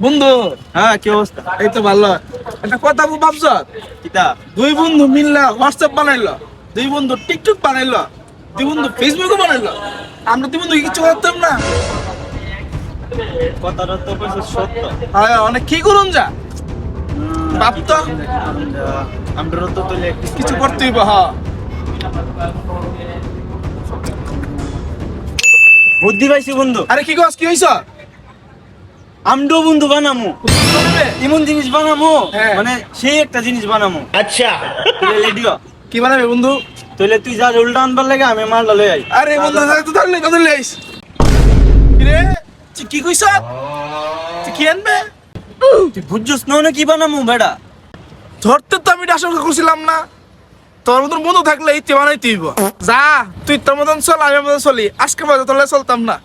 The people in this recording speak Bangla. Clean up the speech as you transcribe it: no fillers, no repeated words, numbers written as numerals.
বন্ধু, হ্যাঁ, কি অবস্থা? এই তো ভালো। একটা কথা ভাবছ, কিতা? দুই বন্ধু মিললা হোয়াটসঅ্যাপ বানাইলো, দুই বন্ধু টিকটক বানাইলো, দুই বন্ধু ফেসবুকও বানাইলো। আমরা দুই বন্ধু কিছু করতাম না? কথাটা তো কইছিস সত্য। হ্যাঁ, অনেক কি করুন যা বাপ তো আমরা তো তুলে কিছু করতেই বা। হ্যাঁ, বুদ্ধি পাইছি বন্ধু। আরে কি কস, কি হইছ? আমডো বন্ধু বানামু, এমন জিনিস বানামু, হ্যাঁ। মানে সেই একটা জিনিস বানামু। अच्छा তুই রেডিও, কি বানাবে বন্ধু? তুইলে তুই যা উল্টা আনবার লাগে আমি মালটা লই আই। আরে বন্ধু, তো ধরলে আইস। কি রে, তুই কি কইছ? তুই কি আনবে? তুই বুঝছস না কি বানামু বেটা? ধরতে তো আমি আশঙ্কা করছিলাম না। তোর মতন বন্ধু থাকলে এই বানাইতে হইব। যা, তুই তোর মতন চল, আমি মতন চলি। আজকে বাজে তোর চলতাম না।